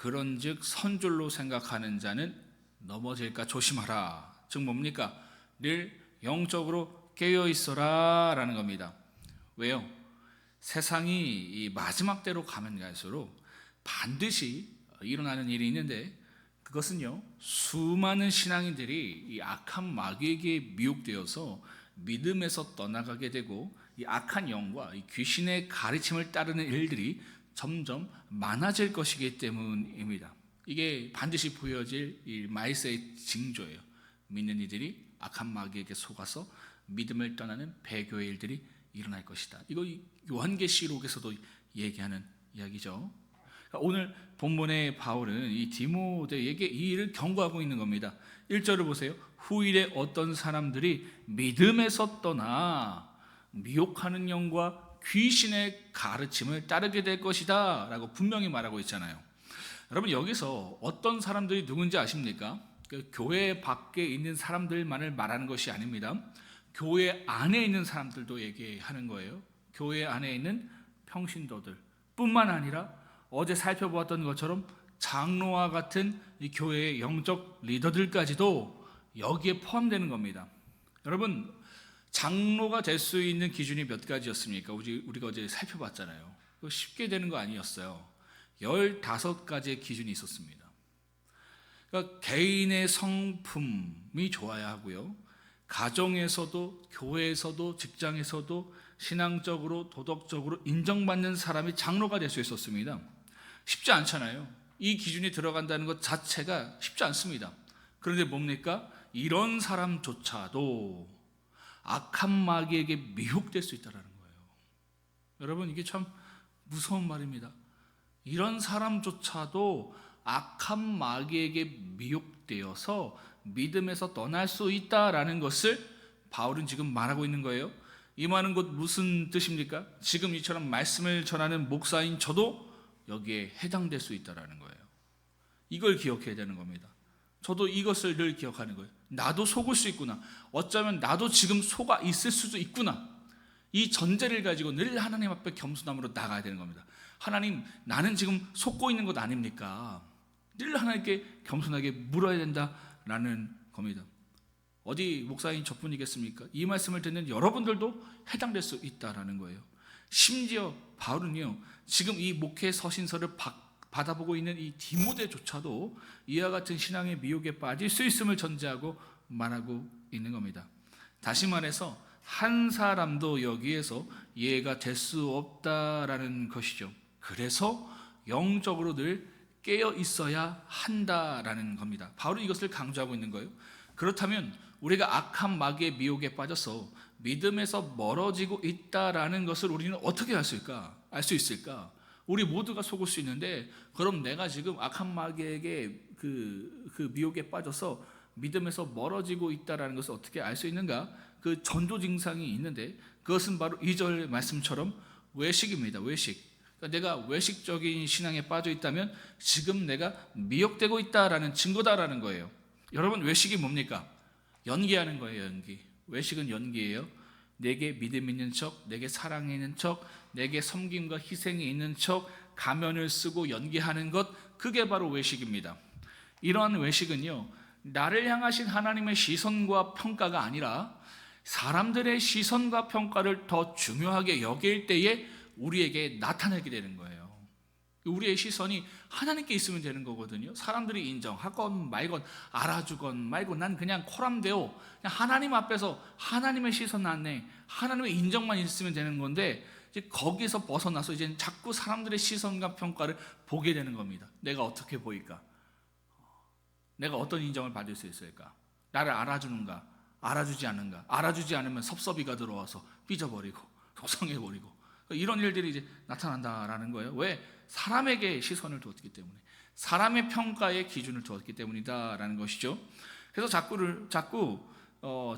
그런즉 선줄로 생각하는 자는 넘어질까 조심하라. 즉 뭡니까? 늘 영적으로 깨어 있어라 라는 겁니다. 왜요? 세상이 이 마지막 때로 가면 갈수록 반드시 일어나는 일이 있는데, 그것은요, 수많은 신앙인들이 이 악한 마귀에게 미혹되어서 믿음에서 떠나가게 되고 이 악한 영과 이 귀신의 가르침을 따르는 일들이 점점 많아질 것이기 때문입니다. 이게 반드시 보여질 이 말세의 징조예요. 믿는 이들이 악한 마귀에게 속아서 믿음을 떠나는 배교의 일들이 일어날 것이다. 이거 요한계시록에서도 얘기하는 이야기죠. 오늘 본문의 바울은 이 디모데에게 이 일을 경고하고 있는 겁니다. 1절을 보세요. 후일에 어떤 사람들이 믿음에서 떠나 미혹하는 영과 귀신의 가르침을 따르게 될 것이다 라고 분명히 말하고 있잖아요. 여러분, 여기서 어떤 사람들이 누군지 아십니까? 교회 밖에 있는 사람들만을 말하는 것이 아닙니다. 교회 안에 있는 사람들도 얘기하는 거예요. 교회 안에 있는 평신도들 뿐만 아니라 어제 살펴보았던 것처럼 장로와 같은 이 교회의 영적 리더들까지도 여기에 포함되는 겁니다. 여러분, 장로가 될 수 있는 기준이 몇 가지였습니까? 우리가 어제 살펴봤잖아요. 쉽게 되는 거 아니었어요. 15가지의 기준이 있었습니다. 그러니까 개인의 성품이 좋아야 하고요, 가정에서도 교회에서도 직장에서도 신앙적으로 도덕적으로 인정받는 사람이 장로가 될 수 있었습니다. 쉽지 않잖아요. 이 기준이 들어간다는 것 자체가 쉽지 않습니다. 그런데 뭡니까? 이런 사람조차도 악한 마귀에게 미혹될 수 있다는 거예요. 여러분, 이게 참 무서운 말입니다. 이런 사람조차도 악한 마귀에게 미혹되어서 믿음에서 떠날 수 있다라는 것을 바울은 지금 말하고 있는 거예요. 이 말은 곧 무슨 뜻입니까? 지금 이처럼 말씀을 전하는 목사인 저도 여기에 해당될 수 있다는 거예요. 이걸 기억해야 되는 겁니다. 저도 이것을 늘 기억하는 거예요. 나도 속을 수 있구나. 어쩌면 나도 지금 속아 있을 수도 있구나. 이 전제를 가지고 늘 하나님 앞에 겸손함으로 나가야 되는 겁니다. 하나님, 나는 지금 속고 있는 것 아닙니까? 늘 하나님께 겸손하게 물어야 된다라는 겁니다. 어디 목사인 저뿐이겠습니까? 이 말씀을 듣는 여러분들도 해당될 수 있다라는 거예요. 심지어 바울은요, 지금 이 목회 서신서를 받아보고 있는 이 디모데조차도 이와 같은 신앙의 미혹에 빠질 수 있음을 전제하고 말하고 있는 겁니다. 다시 말해서 한 사람도 여기에서 예가 될 수 없다라는 것이죠. 그래서 영적으로 늘 깨어 있어야 한다라는 겁니다. 바울은 이것을 강조하고 있는 거예요. 그렇다면 우리가 악한 마귀의 미혹에 빠져서 믿음에서 멀어지고 있다라는 것을 우리는 어떻게 알 수 있을까? 우리 모두가 속을 수 있는데, 그럼 내가 지금 악한 마귀에게 그 미혹에 빠져서 믿음에서 멀어지고 있다라는 것을 어떻게 알 수 있는가? 그 전조 증상이 있는데, 그것은 바로 2절 말씀처럼 외식입니다. 외식. 그러니까 내가 외식적인 신앙에 빠져 있다면 지금 내가 미혹되고 있다라는 증거다라는 거예요. 여러분, 외식이 뭡니까? 연기하는 거예요. 연기. 외식은 연기예요. 내게 믿음 있는 척, 내게 사랑이 있는 척, 내게 섬김과 희생이 있는 척 가면을 쓰고 연기하는 것, 그게 바로 외식입니다. 이러한 외식은요, 나를 향하신 하나님의 시선과 평가가 아니라 사람들의 시선과 평가를 더 중요하게 여길 때에 우리에게 나타나게 되는 거예요. 우리의 시선이 하나님께 있으면 되는 거거든요. 사람들이 인정하건 말건, 알아주건 말건, 난 그냥 코람데오, 그냥 하나님 앞에서 하나님의 시선 안에 하나님의 인정만 있으면 되는 건데, 이제 거기서 벗어나서 이제 자꾸 사람들의 시선과 평가를 보게 되는 겁니다. 내가 어떻게 보일까? 내가 어떤 인정을 받을 수 있을까? 나를 알아주는가? 알아주지 않는가? 알아주지 않으면 섭섭이가 들어와서 삐져버리고 속상해버리고, 이런 일들이 이제 나타난다라는 거예요. 왜? 사람에게 시선을 두었기 때문에, 사람의 평가의 기준을 두었기 때문이다라는 것이죠. 그래서 자꾸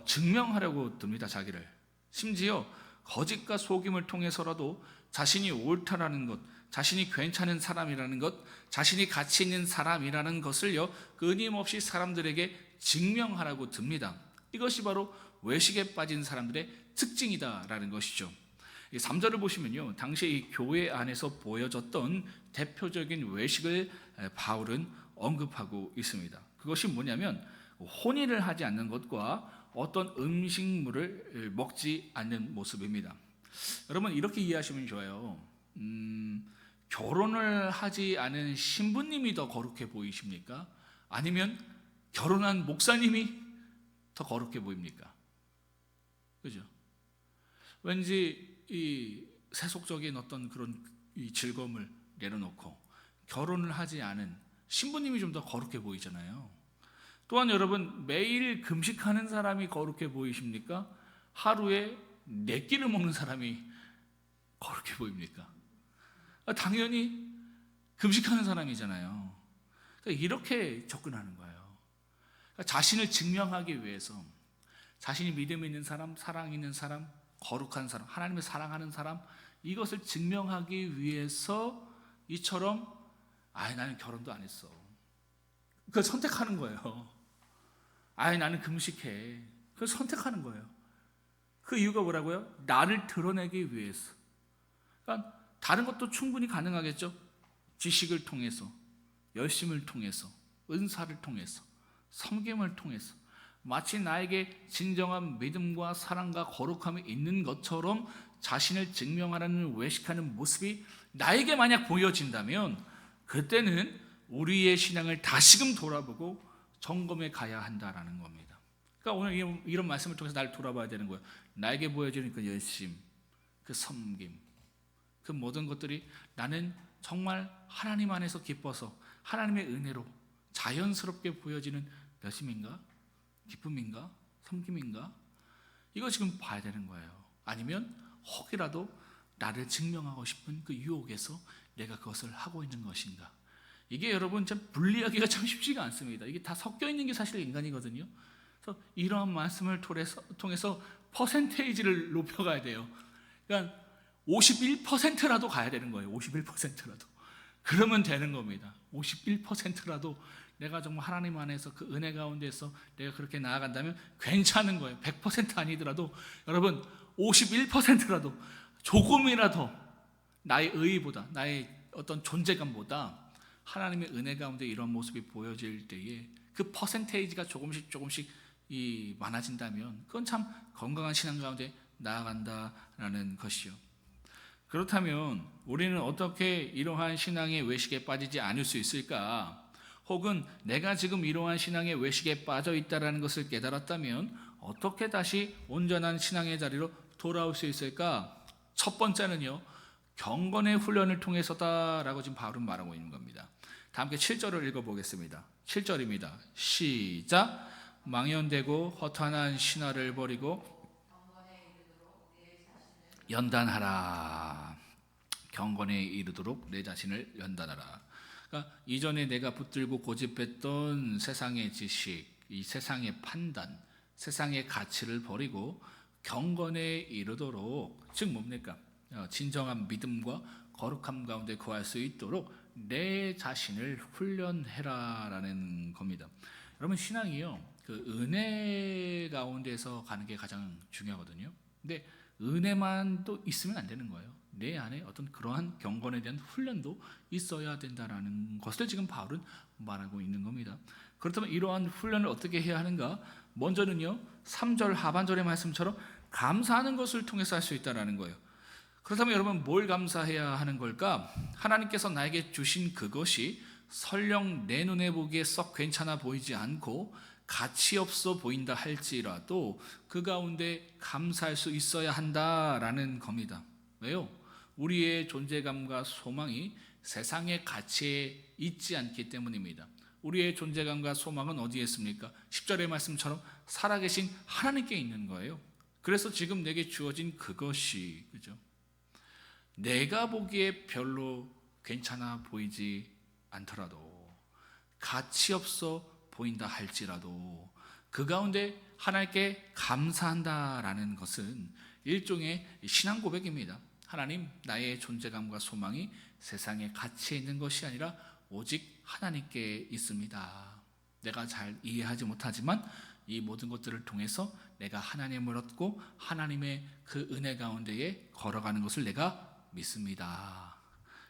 증명하려고 듭니다. 자기를. 심지어 거짓과 속임을 통해서라도 자신이 옳다라는 것, 자신이 괜찮은 사람이라는 것, 자신이 가치 있는 사람이라는 것을요, 끊임없이 사람들에게 증명하라고 듭니다. 이것이 바로 외식에 빠진 사람들의 특징이다라는 것이죠. 3절을 보시면요, 당시 이 교회 안에서 보여졌던 대표적인 외식을 바울은 언급하고 있습니다. 그것이 뭐냐면 혼인을 하지 않는 것과 어떤 음식물을 먹지 않는 모습입니다. 여러분 이렇게 이해하시면 좋아요. 결혼을 하지 않은 신부님이 더 거룩해 보이십니까? 아니면 결혼한 목사님이 더 거룩해 보입니까? 그죠? 왠지 이 세속적인 어떤 그런 이 즐거움을 내려놓고 결혼을 하지 않은 신부님이 좀 더 거룩해 보이잖아요. 또한 여러분 매일 금식하는 사람이 거룩해 보이십니까? 하루에 4끼를 먹는 사람이 거룩해 보입니까? 당연히 금식하는 사람이잖아요. 이렇게 접근하는 거예요. 자신을 증명하기 위해서 자신이 믿음 있는 사람, 사랑 있는 사람, 거룩한 사람, 하나님을 사랑하는 사람, 이것을 증명하기 위해서 이처럼 나는 결혼도 안 했어. 그걸 선택하는 거예요. 나는 금식해. 그걸 선택하는 거예요. 그 이유가 뭐라고요? 나를 드러내기 위해서. 그러니까 다른 것도 충분히 가능하겠죠. 지식을 통해서, 열심을 통해서, 은사를 통해서, 섬김을 통해서 마치 나에게 진정한 믿음과 사랑과 거룩함이 있는 것처럼 자신을 증명하라는 외식하는 모습이 나에게 만약 보여진다면 그때는 우리의 신앙을 다시금 돌아보고 점검해 가야 한다라는 겁니다. 그러니까 오늘 이런 말씀을 통해서 날 돌아봐야 되는 거예요. 나에게 보여지는 그 열심, 그 섬김, 그 모든 것들이 나는 정말 하나님 안에서 기뻐서 하나님의 은혜로 자연스럽게 보여지는 열심인가? 기쁨인가? 섬김인가? 이거 지금 봐야 되는 거예요. 아니면 혹이라도 나를 증명하고 싶은 그 유혹에서 내가 그것을 하고 있는 것인가? 이게 여러분 참 분리하기가 참 쉽지가 않습니다. 이게 다 섞여 있는 게 사실 인간이거든요. 그래서 이러한 말씀을 통해서 퍼센테이지를 높여가야 돼요. 그러니까 51%라도 가야 되는 거예요. 51%라도. 그러면 되는 겁니다. 51%라도 내가 정말 하나님 안에서 그 은혜 가운데서 내가 그렇게 나아간다면 괜찮은 거예요. 100% 아니더라도 여러분 51%라도 조금이라도 나의 의의보다 나의 어떤 존재감보다 하나님의 은혜 가운데 이런 모습이 보여질 때에 그 퍼센테이지가 조금씩 많아진다면 그건 참 건강한 신앙 가운데 나아간다라는 것이요. 그렇다면 우리는 어떻게 이러한 신앙의 외식에 빠지지 않을 수 있을까? 혹은 내가 지금 이러한 신앙의 외식에 빠져 있다는 것을 깨달았다면 어떻게 다시 온전한 신앙의 자리로 돌아올 수 있을까? 첫 번째는요, 경건의 훈련을 통해서다라고 지금 바울은 말하고 있는 겁니다. 다 함께 7절을 읽어보겠습니다. 7절입니다. 시작. 망연되고 허탄한 신화를 버리고 연단하라. 경건에 이르도록 내 자신을 연단하라. 그러니까 이전에 내가 붙들고 고집했던 세상의 지식, 이 세상의 판단, 세상의 가치를 버리고 경건에 이르도록, 즉 뭡니까? 진정한 믿음과 거룩함 가운데 거할 수 있도록 내 자신을 훈련해라라는 겁니다. 여러분 신앙이요, 그 은혜 가운데서 가는 게 가장 중요하거든요. 근데 은혜만 또 있으면 안 되는 거예요. 내 안에 어떤 그러한 경건에 대한 훈련도 있어야 된다라는 것을 지금 바울은 말하고 있는 겁니다. 그렇다면 이러한 훈련을 어떻게 해야 하는가? 먼저는요, 3절 하반절의 말씀처럼 감사하는 것을 통해서 할 수 있다라는 거예요. 그렇다면 여러분 뭘 감사해야 하는 걸까? 하나님께서 나에게 주신 그것이 설령 내 눈에 보기에 썩 괜찮아 보이지 않고 가치 없어 보인다 할지라도 그 가운데 감사할 수 있어야 한다라는 겁니다. 왜요? 우리의 존재감과 소망이 세상의 가치에 있지 않기 때문입니다. 우리의 존재감과 소망은 어디에 있습니까? 10절의 말씀처럼 살아계신 하나님께 있는 거예요. 그래서 지금 내게 주어진 그것이, 그죠? 내가 보기에 별로 괜찮아 보이지 않더라도, 가치 없어 보인다 할지라도 그 가운데 하나님께 감사한다라는 것은 일종의 신앙 고백입니다. 하나님, 나의 존재감과 소망이 세상의 가치에 있는 것이 아니라 오직 하나님께 있습니다. 내가 잘 이해하지 못하지만 이 모든 것들을 통해서 내가 하나님을 얻고 하나님의 그 은혜 가운데에 걸어가는 것을 내가 믿습니다.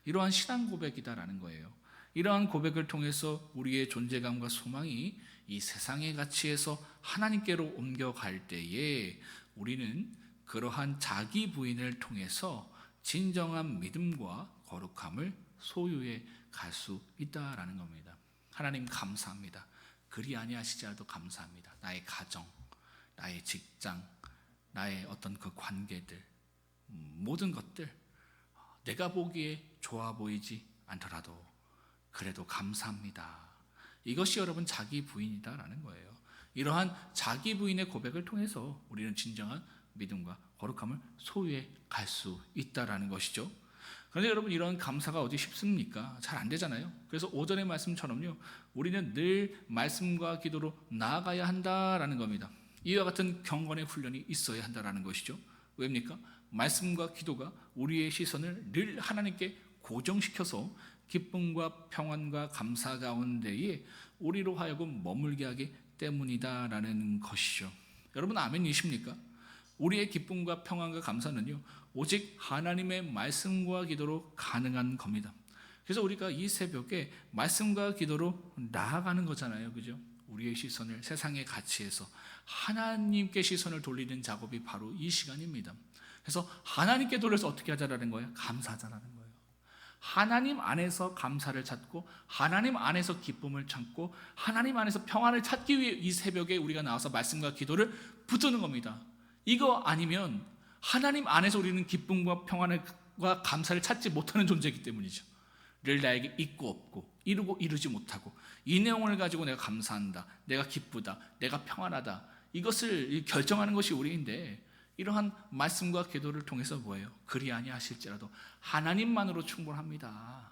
이러한 신앙 고백이다라는 거예요. 이러한 고백을 통해서 우리의 존재감과 소망이 이 세상의 가치에서 하나님께로 옮겨갈 때에 우리는 그러한 자기 부인을 통해서 진정한 믿음과 거룩함을 소유해 갈 수 있다라는 겁니다. 하나님 감사합니다. 그리 아니하시지라도 감사합니다. 나의 가정, 나의 직장, 나의 어떤 그 관계들, 모든 것들 내가 보기에 좋아 보이지 않더라도 그래도 감사합니다. 이것이 여러분 자기 부인이다라는 거예요. 이러한 자기 부인의 고백을 통해서 우리는 진정한 믿음과 거룩함을 소유해 갈 수 있다라는 것이죠. 그런데 여러분 이런 감사가 어디 쉽습니까? 잘 안 되잖아요. 그래서 오전의 말씀처럼요, 우리는 늘 말씀과 기도로 나아가야 한다라는 겁니다. 이와 같은 경건의 훈련이 있어야 한다라는 것이죠. 왜입니까? 말씀과 기도가 우리의 시선을 늘 하나님께 고정시켜서 기쁨과 평안과 감사 가운데에 우리로 하여금 머물게 하기 때문이다라는 것이죠. 여러분 아멘이십니까? 우리의 기쁨과 평안과 감사는요, 오직 하나님의 말씀과 기도로 가능한 겁니다. 그래서 우리가 이 새벽에 말씀과 기도로 나아가는 거잖아요, 그죠? 우리의 시선을 세상의 가치에서 하나님께 시선을 돌리는 작업이 바로 이 시간입니다. 그래서 하나님께 돌려서 어떻게 하자라는 거예요? 감사하자라는 거예요. 하나님 안에서 감사를 찾고 하나님 안에서 기쁨을 찾고 하나님 안에서 평안을 찾기 위해 이 새벽에 우리가 나와서 말씀과 기도를 붙드는 겁니다. 이거 아니면 하나님 안에서 우리는 기쁨과 평안과 감사를 찾지 못하는 존재이기 때문이죠. 늘 나에게 있고 없고 이루고 이루지 못하고 이 내용을 가지고 내가 감사한다, 내가 기쁘다, 내가 평안하다, 이것을 결정하는 것이 우리인데, 이러한 말씀과 기도를 통해서 뭐예요? 그리 아니하실지라도 하나님만으로 충분합니다.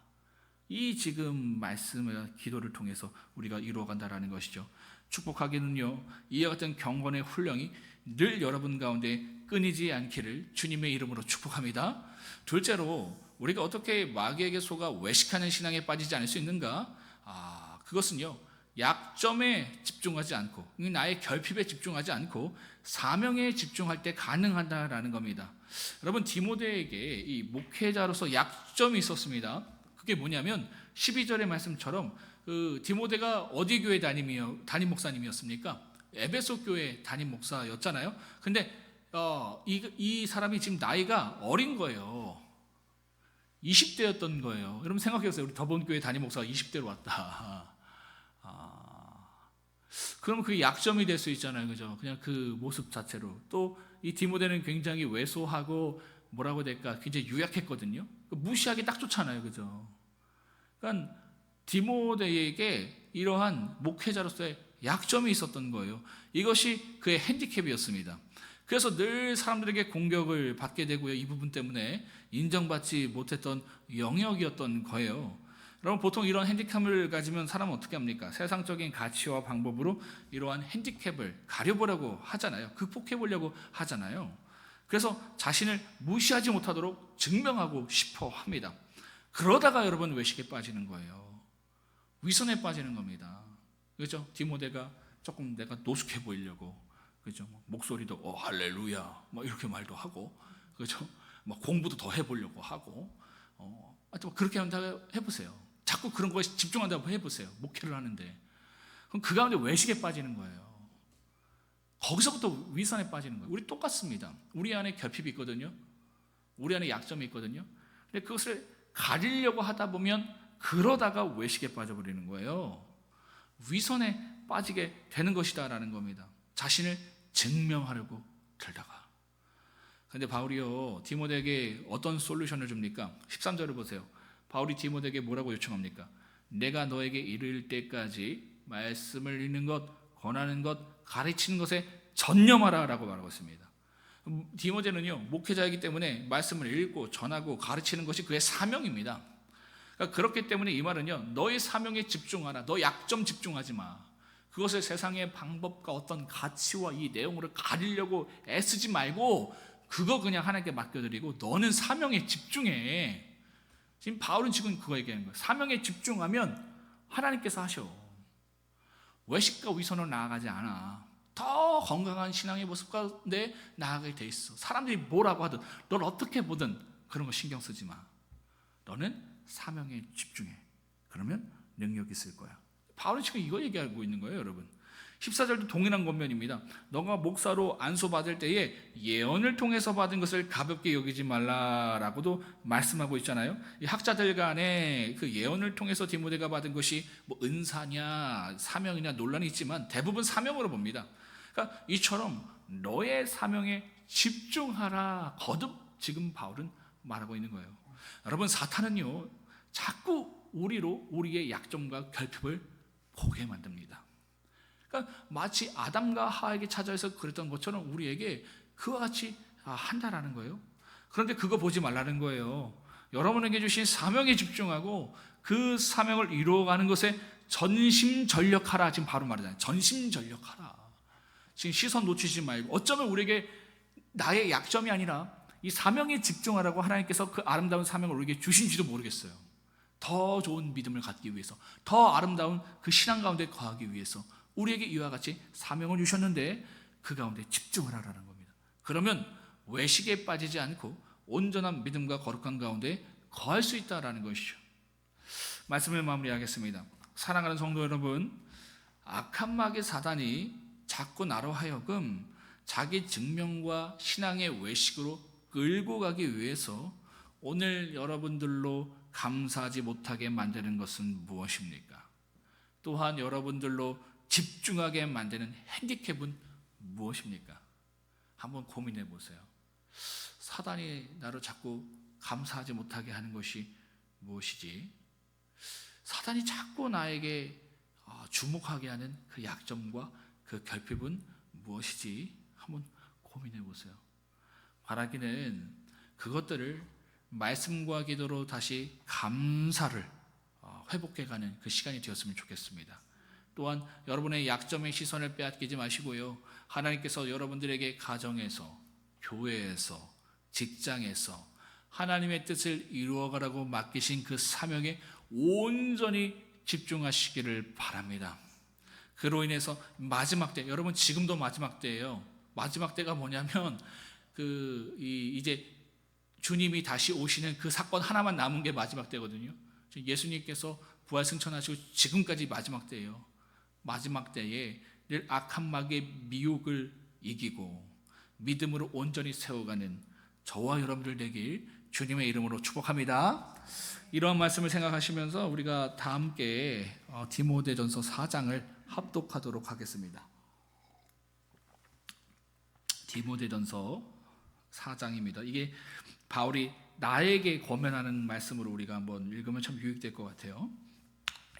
이 지금 말씀과 기도를 통해서 우리가 이루어간다라는 것이죠. 축복하기는요, 이와 같은 경건의 훈련이 늘 여러분 가운데 끊이지 않기를 주님의 이름으로 축복합니다. 둘째로, 우리가 어떻게 마귀에게 속아 외식하는 신앙에 빠지지 않을 수 있는가? 그것은요, 약점에 집중하지 않고 나의 결핍에 집중하지 않고 사명에 집중할 때 가능하다라는 겁니다. 여러분 디모데에게 이 목회자로서 약점이 있었습니다. 그게 뭐냐면 12절의 말씀처럼 그 디모데가 어디 교회 담임 목사님이었습니까? 에베소 교회 담임 목사였잖아요. 근데 이 사람이 지금 나이가 어린 거예요. 20대였던 거예요. 여러분 생각해보세요. 우리 더본 교회 담임 목사가 20대로 왔다. 그럼 그게 약점이 될 수 있잖아요, 그죠? 그냥 그 모습 자체로. 또 이 디모데는 굉장히 왜소하고 뭐라고 해야 될까, 굉장히 유약했거든요. 무시하기 딱 좋잖아요, 그죠? 그러니까 디모데에게 이러한 목회자로서의 약점이 있었던 거예요. 이것이 그의 핸디캡이었습니다. 그래서 늘 사람들에게 공격을 받게 되고요, 이 부분 때문에 인정받지 못했던 영역이었던 거예요. 여러분 보통 이런 핸디캡을 가지면 사람은 어떻게 합니까? 세상적인 가치와 방법으로 이러한 핸디캡을 가려보려고 하잖아요. 극복해보려고 하잖아요. 그래서 자신을 무시하지 못하도록 증명하고 싶어 합니다. 그러다가 여러분 외식에 빠지는 거예요. 위선에 빠지는 겁니다. 그렇죠? 디모데가 조금 내가 노숙해 보이려고, 그렇죠? 목소리도 할렐루야 막 이렇게 말도 하고, 그렇죠? 막 공부도 더 해보려고 하고, 하여튼 그렇게 한다고 해보세요. 자꾸 그런 거에 집중한다고 해보세요. 목회를 하는데. 그럼 그 가운데 외식에 빠지는 거예요. 거기서부터 위선에 빠지는 거예요. 우리 똑같습니다. 우리 안에 결핍이 있거든요. 우리 안에 약점이 있거든요. 근데 그것을 가리려고 하다 보면 그러다가 외식에 빠져버리는 거예요. 위선에 빠지게 되는 것이다라는 겁니다. 자신을 증명하려고 들다가. 그런데 바울이요, 디모데에게 어떤 솔루션을 줍니까? 13절을 보세요. 바울이 디모데에게 뭐라고 요청합니까? 내가 너에게 이를 때까지 말씀을 읽는 것, 권하는 것, 가르치는 것에 전념하라 라고 말하고 있습니다. 디모데는요, 목회자이기 때문에 말씀을 읽고 전하고 가르치는 것이 그의 사명입니다. 그러니까 그렇기 때문에 이 말은요, 너의 사명에 집중하라. 너 약점 집중하지 마. 그것을 세상의 방법과 어떤 가치와 이 내용으로 가리려고 애쓰지 말고 그거 그냥 하나님께 맡겨드리고 너는 사명에 집중해. 지금 바울은 지금 그거 얘기하는 거예요. 사명에 집중하면 하나님께서 하셔. 외식과 위선으로 나아가지 않아. 더 건강한 신앙의 모습 가운데 나아가게 돼 있어. 사람들이 뭐라고 하든 널 어떻게 보든 그런 거 신경 쓰지 마. 너는 사명에 집중해. 그러면 능력이 있을 거야. 바울이 지금 이거 얘기하고 있는 거예요, 여러분. 14절도 동일한 권면입니다. 너가 목사로 안수받을 때에 예언을 통해서 받은 것을 가볍게 여기지 말라라고도 말씀하고 있잖아요. 이 학자들 간에 그 예언을 통해서 디모데가 받은 것이 뭐 은사냐 사명이냐 논란이 있지만 대부분 사명으로 봅니다. 그러니까 이처럼 너의 사명에 집중하라 거듭 지금 바울은 말하고 있는 거예요. 여러분, 사탄은요 자꾸 우리의 약점과 결핍을 보게 만듭니다. 그러니까 마치 아담과 하에게 찾아와서 그랬던 것처럼 우리에게 그와 같이 한다라는 거예요. 그런데 그거 보지 말라는 거예요. 여러분에게 주신 사명에 집중하고 그 사명을 이루어가는 것에 전심전력하라. 지금 바로 말하잖아요. 전심전력하라. 지금 시선 놓치지 말고, 어쩌면 우리에게 나의 약점이 아니라 이 사명에 집중하라고 하나님께서 그 아름다운 사명을 우리에게 주신지도 모르겠어요. 더 좋은 믿음을 갖기 위해서, 더 아름다운 그 신앙 가운데 거하기 위해서 우리에게 이와 같이 사명을 주셨는데 그 가운데 집중을 하라는 겁니다. 그러면 외식에 빠지지 않고 온전한 믿음과 거룩한 가운데 거할 수 있다라는 것이죠. 말씀을 마무리하겠습니다. 사랑하는 성도 여러분, 악한 마귀 사단이 자꾸 나로 하여금 자기 증명과 신앙의 외식으로 끌고 가기 위해서 오늘 여러분들로 감사하지 못하게 만드는 것은 무엇입니까? 또한 여러분들로 집중하게 만드는 핸디캡은 무엇입니까? 한번 고민해 보세요. 사단이 나를 자꾸 감사하지 못하게 하는 것이 무엇이지? 사단이 자꾸 나에게 주목하게 하는 그 약점과 그 결핍은 무엇이지? 한번 고민해 보세요. 바라기는 그것들을 말씀과 기도로 다시 감사를 회복해가는 그 시간이 되었으면 좋겠습니다. 또한 여러분의 약점의 시선을 빼앗기지 마시고요, 하나님께서 여러분들에게 가정에서, 교회에서, 직장에서 하나님의 뜻을 이루어가라고 맡기신 그 사명에 온전히 집중하시기를 바랍니다. 그로 인해서 마지막 때, 여러분 지금도 마지막 때예요. 마지막 때가 뭐냐면 이제 주님이 다시 오시는 그 사건 하나만 남은 게 마지막 때거든요. 예수님께서 부활 승천하시고 지금까지 마지막 때예요. 마지막 때에 늘 악한 마귀의 미혹을 이기고 믿음으로 온전히 세워가는 저와 여러분들 되길 주님의 이름으로 축복합니다. 이러한 말씀을 생각하시면서 우리가 다 함께 디모데전서 4장을 합독하도록 하겠습니다. 디모데전서 4장입니다. 이게 바울이 나에게 권면하는 말씀으로 우리가 한번 읽으면 참 유익될 것 같아요.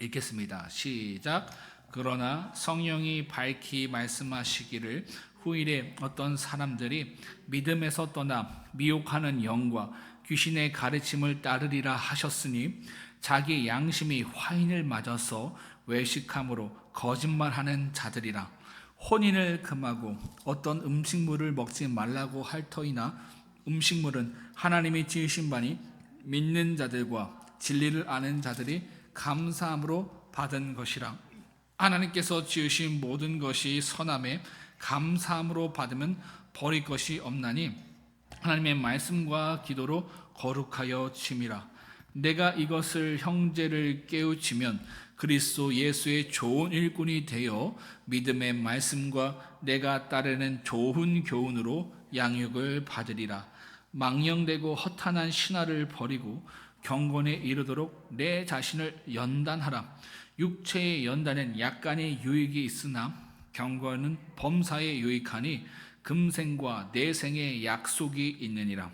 읽겠습니다. 시작. 그러나 성령이 밝히 말씀하시기를 후일에 어떤 사람들이 믿음에서 떠나 미혹하는 영과 귀신의 가르침을 따르리라 하셨으니 자기 양심이 화인을 맞아서 외식함으로 거짓말하는 자들이라. 혼인을 금하고 어떤 음식물을 먹지 말라고 할 터이나 음식물은 하나님이 지으신 바니 믿는 자들과 진리를 아는 자들이 감사함으로 받은 것이라. 하나님께서 지으신 모든 것이 선함에 감사함으로 받으면 버릴 것이 없나니 하나님의 말씀과 기도로 거룩하여 짐이라. 내가 이것을 형제를 깨우치면 그리스도 예수의 좋은 일꾼이 되어 믿음의 말씀과 내가 따르는 좋은 교훈으로 양육을 받으리라. 망령되고 허탄한 신화를 버리고 경건에 이르도록 내 자신을 연단하라. 육체의 연단은 약간의 유익이 있으나 경건은 범사에 유익하니 금생과 내생의 약속이 있느니라.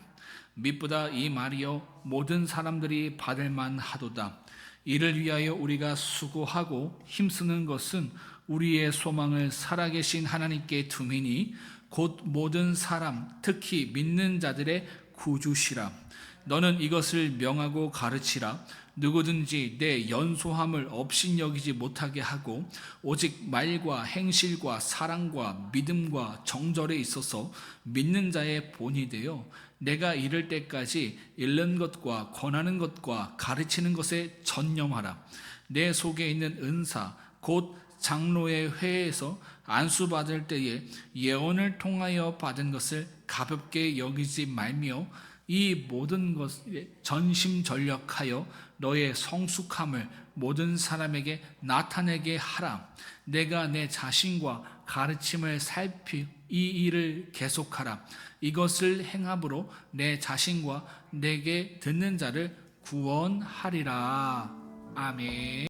mit보다 이 말이여 모든 사람들이 받을 만하도다. 이를 위하여 우리가 수고하고 힘쓰는 것은 우리의 소망을 살아계신 하나님께 둠이니 곧 모든 사람 특히 믿는 자들의 구주시라. 너는 이것을 명하고 가르치라. 누구든지 내 연소함을 업신여기지 못하게 하고 오직 말과 행실과 사랑과 믿음과 정절에 있어서 믿는 자의 본이 되어 내가 이를 때까지 읽는 것과 권하는 것과 가르치는 것에 전념하라. 내 속에 있는 은사 곧 장로의 회에서 안수받을 때에 예언을 통하여 받은 것을 가볍게 여기지 말며 이 모든 것에 전심전력하여 너의 성숙함을 모든 사람에게 나타내게 하라. 내가 내 자신과 가르침을 살피 이 일을 계속하라. 이것을 행함으로 내 자신과 내게 듣는 자를 구원하리라. 아멘.